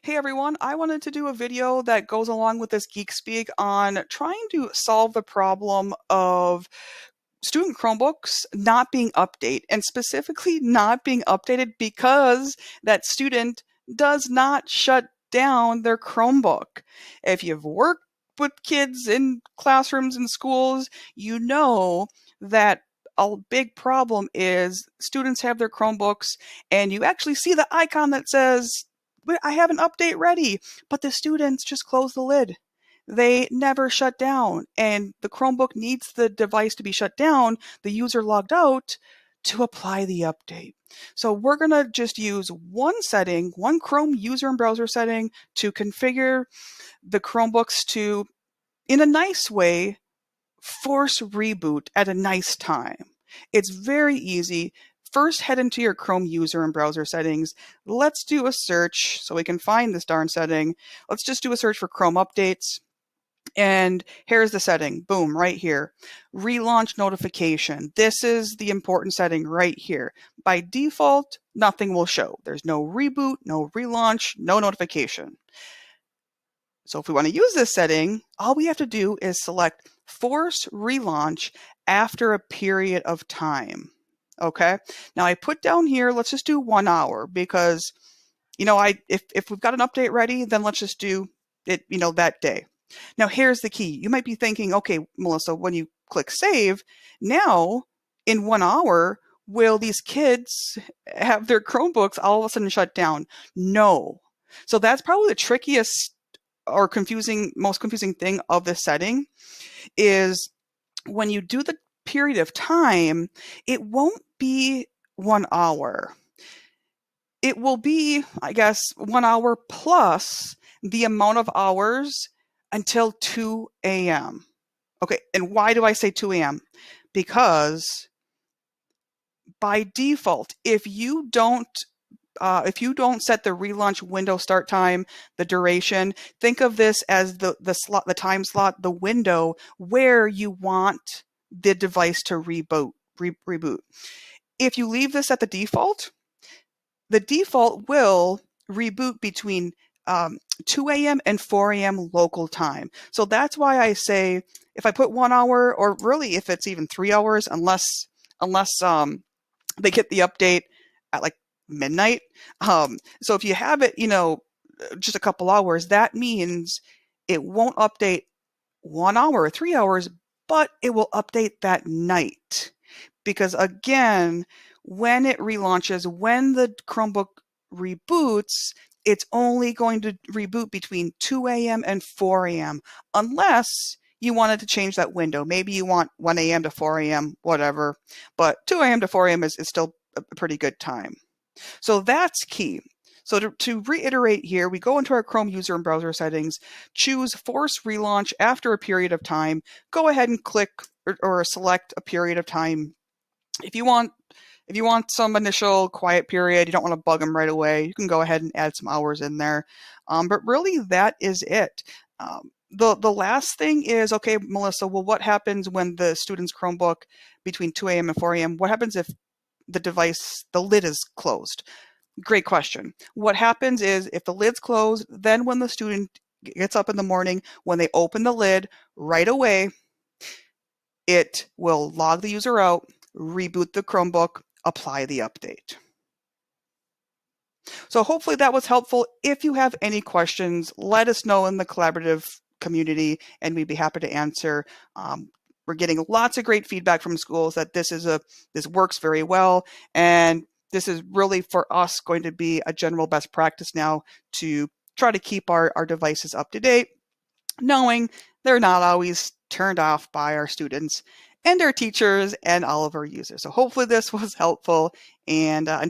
Hey everyone, I wanted to do a video that goes along with this Geek Speak on trying to solve the problem of student Chromebooks not being updated, and specifically not being updated because that student does not shut down their Chromebook. If you've worked with kids in classrooms and schools, you know that a big problem is students have their Chromebooks and you actually see the icon that says, I have an update ready, but the students just close the lid. They never shut down, and the Chromebook needs the device to be shut down, the user logged out, to apply the update. So we're going to just use one setting, one Chrome user and browser setting to configure the Chromebooks to, in a nice way, force reboot at a nice time. It's very easy. First, head into your Chrome user and browser settings. Let's do a search so we can find this darn setting. Let's just do a search for Chrome updates. And here's the setting. Boom, right here. Relaunch notification. This is the important setting right here. By default, nothing will show. There's no reboot, no relaunch, no notification. So if we want to use this setting, all we have to do is select Force Relaunch after a period of time. Okay. Now I put down here, let's just do 1 hour because, if we've got an update ready, then let's just do it, that day. Now here's the key. You might be thinking, okay, Melissa, when you click save, now in 1 hour, will these kids have their Chromebooks all of a sudden shut down? No. So that's probably the trickiest or most confusing thing of this setting is when you do the period of time, it won't be 1 hour. It will be, I guess, 1 hour plus the amount of hours until 2 a.m. Okay, and why do I say 2 a.m.? Because by default, if you don't set the relaunch window start time, the duration, think of this as the time slot, the window where you want the device to reboot. If you leave this at the default will reboot between 2 a.m. and 4 a.m. local time. So that's why I say if I put 1 hour, or really if it's even 3 hours, unless they get the update at like midnight. So if you have it, just a couple hours, that means it won't update 1 hour or 3 hours, but it will update that night. Because again, when it relaunches, when the Chromebook reboots, it's only going to reboot between 2 a.m. and 4 a.m. unless you wanted to change that window. Maybe you want 1 a.m. to 4 a.m., whatever. But 2 a.m. to 4 a.m. is still a pretty good time. So that's key. So to reiterate here, we go into our Chrome user and browser settings, choose Force Relaunch after a period of time, go ahead and click or select a period of time. If you want some initial quiet period, you don't want to bug them right away, you can go ahead and add some hours in there. But really, that is it. The last thing is, okay, Melissa, well, what happens when the student's Chromebook between 2 a.m. and 4 a.m., what happens if the lid is closed? Great question. What happens is if the lid's closed, then when the student gets up in the morning, when they open the lid right away, it will log the user out, reboot the Chromebook, apply the update. So hopefully that was helpful. If you have any questions, let us know in the collaborative community and we'd be happy to answer. We're getting lots of great feedback from schools that this works very well, and this is really for us going to be a general best practice now to try to keep our devices up to date, knowing they're not always turned off by our students and our teachers and all of our users. So hopefully this was helpful, and